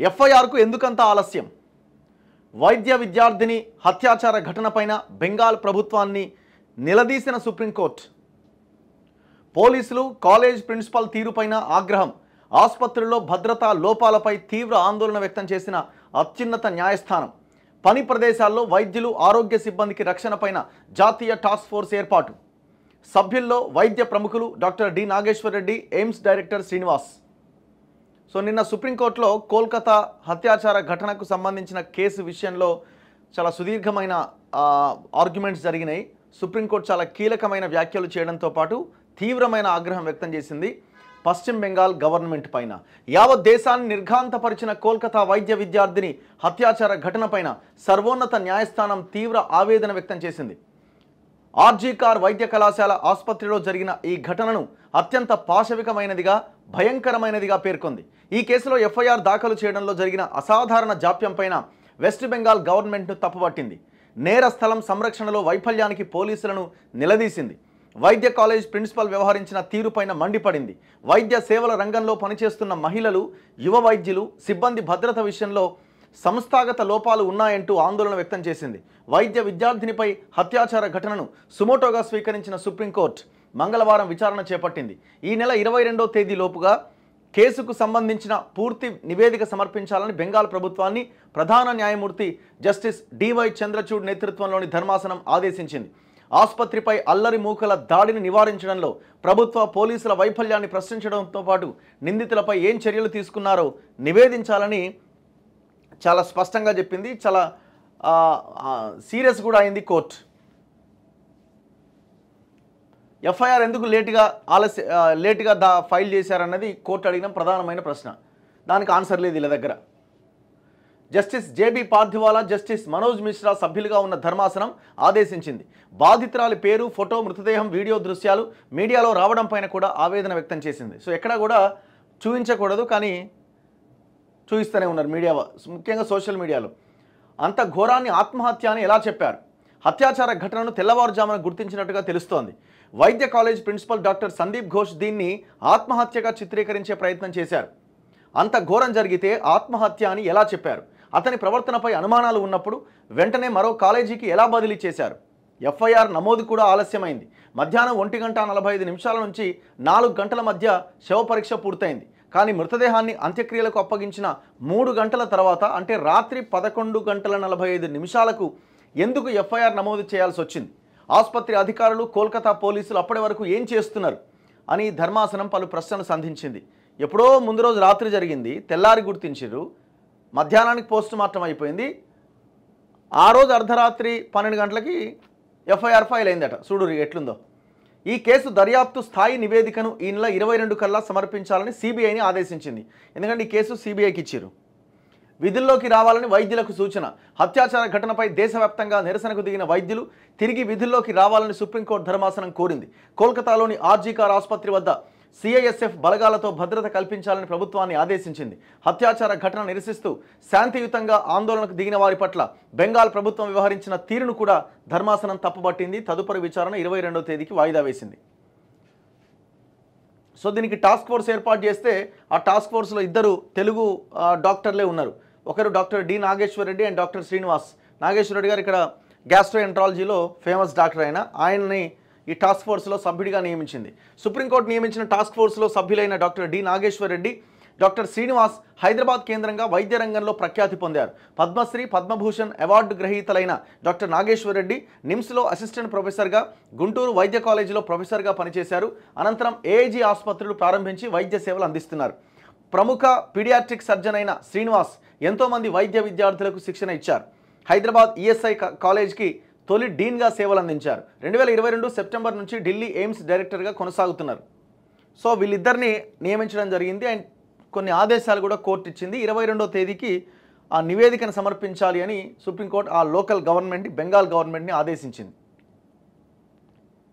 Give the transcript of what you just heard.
ఎఫ్ఐఆర్కు ఎందుకంత ఆలస్యం? వైద్య విద్యార్థిని హత్యాచార ఘటనపైన బెంగాల్ ప్రభుత్వాన్ని నిలదీసిన సుప్రీంకోర్టు. పోలీసులు కాలేజ్ ప్రిన్సిపల్ తీరుపైన ఆగ్రహం. ఆసుపత్రుల్లో భద్రతా లోపాలపై తీవ్ర ఆందోళన వ్యక్తం చేసిన అత్యున్నత న్యాయస్థానం. పని ప్రదేశాల్లో వైద్యులు ఆరోగ్య సిబ్బందికి రక్షణపైన జాతీయ టాస్క్ ఫోర్స్ ఏర్పాటు. సభ్యుల్లో వైద్య ప్రముఖులు doctor D Nageshwar Reddy, AIIMS director Srinivas. So నిన్న సుప్రీంకోర్టులో కోల్కతా హత్యాచార ఘటనకు సంబంధించిన కేసు విషయంలో చాలా సుదీర్ఘమైన ఆర్గ్యుమెంట్స్ జరిగినాయి. సుప్రీంకోర్టు చాలా కీలకమైన వ్యాఖ్యలు చేయడంతో పాటు తీవ్రమైన ఆగ్రహం వ్యక్తం చేసింది పశ్చిమ బెంగాల్ గవర్నమెంట్ పైన. యావత్ దేశాన్ని నిర్ఘాంతపరిచిన కోల్కతా వైద్య విద్యార్థిని హత్యాచార ఘటనపైన సర్వోన్నత న్యాయస్థానం తీవ్ర ఆవేదన వ్యక్తం చేసింది. ఆర్జీకార్ వైద్య కళాశాల ఆసుపత్రిలో జరిగిన ఈ ఘటనను అత్యంత పాశవికమైనదిగా, భయంకరమైనదిగా పేర్కొంది. ఈ కేసులో ఎఫ్ఐఆర్ దాఖలు చేయడంలో జరిగిన అసాధారణ జాప్యంపైన వెస్ట్ బెంగాల్ గవర్నమెంట్ను తప్పుపట్టింది. నేర స్థలం సంరక్షణలో వైఫల్యానికి పోలీసులను నిలదీసింది. వైద్య కాలేజ్ ప్రిన్సిపల్ వ్యవహరించిన తీరుపైన మండిపడింది. వైద్య సేవల రంగంలో పనిచేస్తున్న మహిళలు, యువ వైద్యులు, సిబ్బంది భద్రత విషయంలో సంస్థాగత లోపాలు ఉన్నాయంటూ ఆందోళన వ్యక్తం చేసింది. వైద్య విద్యార్థినిపై హత్యాచార ఘటనను సుమోటోగా స్వీకరించిన సుప్రీంకోర్టు మంగళవారం విచారణ చేపట్టింది. ఈ నెల 22వ తేదీలోపుగా కేసుకు సంబంధించిన పూర్తి నివేదిక సమర్పించాలని బెంగాల్ ప్రభుత్వాన్ని ప్రధాన న్యాయమూర్తి జస్టిస్ డివై చంద్రచూడ్ నేతృత్వంలోని ధర్మాసనం ఆదేశించింది. ఆసుపత్రిపై అల్లరి మూకల దాడిని నివారించడంలో ప్రభుత్వ పోలీసుల వైఫల్యాన్ని ప్రశ్నించడంతో పాటు నిందితులపై ఏం చర్యలు తీసుకున్నారో నివేదించాలని చాలా స్పష్టంగా చెప్పింది. చాలా సీరియస్ కూడా అయింది కోర్టు. ఎఫ్ఐఆర్ ఎందుకు లేటుగా ఫైల్ చేశారన్నది కోర్టు అడిగిన ప్రధానమైన ప్రశ్న. దానికి ఆన్సర్ లేదు వీళ్ళ దగ్గర. Justice JB Pardiwala, justice Manoj Mishra సభ్యులుగా ఉన్న ధర్మాసనం ఆదేశించింది. బాధితురాలి పేరు, ఫోటో, మృతదేహం, వీడియో దృశ్యాలు మీడియాలో రావడం పైన కూడా ఆవేదన వ్యక్తం చేసింది. సో ఎక్కడా కూడా చూపించకూడదు, కానీ చూపిస్తూనే ఉన్నారు మీడియా, ముఖ్యంగా సోషల్ మీడియాలో. అంత ఘోరాన్ని ఆత్మహత్య అని ఎలా చెప్పారు? హత్యాచార ఘటనను తెల్లవారుజామున గుర్తించినట్టుగా తెలుస్తోంది. వైద్య college principal doctor Sandeep Ghosh దీన్ని ఆత్మహత్యగా చిత్రీకరించే ప్రయత్నం చేశారు. అంత ఘోరం జరిగితే ఆత్మహత్య అని ఎలా చెప్పారు? అతని ప్రవర్తనపై అనుమానాలు ఉన్నప్పుడు వెంటనే మరో కాలేజీకి ఎలా బదిలీ చేశారు? ఎఫ్ఐఆర్ నమోదు కూడా ఆలస్యమైంది. మధ్యాహ్నం 1:45 నుంచి 4 గంటల మధ్య శవ పరీక్ష పూర్తయింది. కానీ మృతదేహాన్ని అంత్యక్రియలకు అప్పగించిన 3 గంటల తర్వాత, అంటే రాత్రి 11:45 ఎందుకు ఎఫ్ఐఆర్ నమోదు చేయాల్సి వచ్చింది? ఆసుపత్రి అధికారులు, కోల్కతా పోలీసులు అప్పటి వరకు ఏం చేస్తున్నారు అని ధర్మాసనం పలు ప్రశ్నలు సంధించింది. ఎప్పుడో ముందు రోజు రాత్రి జరిగింది, తెల్లారి గుర్తించారు, మధ్యాహ్నానికి పోస్ట్ మార్టం అయిపోయింది, ఆ రోజు అర్ధరాత్రి 12 గంటలకి ఎఫ్ఐఆర్ ఫైల్ అయిందట. చూడు ఎట్లుందో. ఈ కేసు దర్యాప్తు స్థాయి నివేదికను ఈ నెల 22 కల్లా సమర్పించాలని సిబిఐని ఆదేశించింది. ఎందుకంటే ఈ కేసు సిబిఐకి ఇచ్చారు. విధుల్లోకి రావాలని వైద్యులకు సూచన. హత్యాచార ఘటనపై దేశవ్యాప్తంగా నిరసనకు దిగిన వైద్యులు తిరిగి విధుల్లోకి రావాలని సుప్రీంకోర్టు ధర్మాసనం కోరింది. కోల్కతాలోని ఆర్జీకార్ ఆసుపత్రి వద్ద సిఐఎస్ఎఫ్ బలగాలతో భద్రత కల్పించాలని ప్రభుత్వాన్ని ఆదేశించింది. హత్యాచార ఘటన నిరసిస్తూ శాంతియుతంగా ఆందోళనకు దిగిన వారి పట్ల బెంగాల్ ప్రభుత్వం వ్యవహరించిన తీరును కూడా ధర్మాసనం తప్పుపట్టింది. తదుపరి విచారణ 22వ తేదీకి వాయిదా వేసింది. సో దీనికి టాస్క్ ఫోర్స్ ఏర్పాటు చేస్తే ఆ టాస్క్ ఫోర్స్లో 2 తెలుగు డాక్టర్లే ఉన్నారు. ఒకరు doctor D Nageshwar Reddy and doctor Srinivas. Nageshwara Reddy గారు ఇక్కడ గ్యాస్ట్రోఎంట్రాలజీలో ఫేమస్ డాక్టర్ అయిన ఆయనని ఈ టాస్క్ ఫోర్స్లో సభ్యుడిగా నియమించింది. సుప్రీంకోర్టు నియమించిన టాస్క్ ఫోర్స్లో సభ్యులైన doctor D Nageshwar Reddy, doctor Srinivas Hyderabad కేంద్రంగా వైద్య రంగంలో ప్రఖ్యాతి పొందారు. పద్మశ్రీ, పద్మభూషణ్ అవార్డు గ్రహీతలైన డాక్టర్ నాగేశ్వర్ రెడ్డి నిమ్స్లో అసిస్టెంట్ ప్రొఫెసర్గా, గుంటూరు వైద్య కాలేజీలో ప్రొఫెసర్గా పనిచేశారు. అనంతరం ఏఐజీ ఆసుపత్రులు ప్రారంభించి వైద్య సేవలు అందిస్తున్నారు. ప్రముఖ పీడియాట్రిక్ సర్జన్ అయిన శ్రీనివాస్ ఎంతోమంది వైద్య విద్యార్థులకు శిక్షణ ఇచ్చారు. హైదరాబాద్ ఈఎస్ఐ కాలేజ్కి తొలి డీన్గా సేవలు అందించారు. 2022 సెప్టెంబర్ నుంచి ఢిల్లీ ఎయిమ్స్ డైరెక్టర్గా కొనసాగుతున్నారు. సో వీళ్ళిద్దరిని నియమించడం జరిగింది. అండ్ కొన్ని ఆదేశాలు కూడా కోర్టు ఇచ్చింది. 22వ తేదీకి ఆ నివేదికను సమర్పించాలి అని సుప్రీంకోర్టు ఆ లోకల్ గవర్నమెంట్, బెంగాల్ గవర్నమెంట్ని ఆదేశించింది.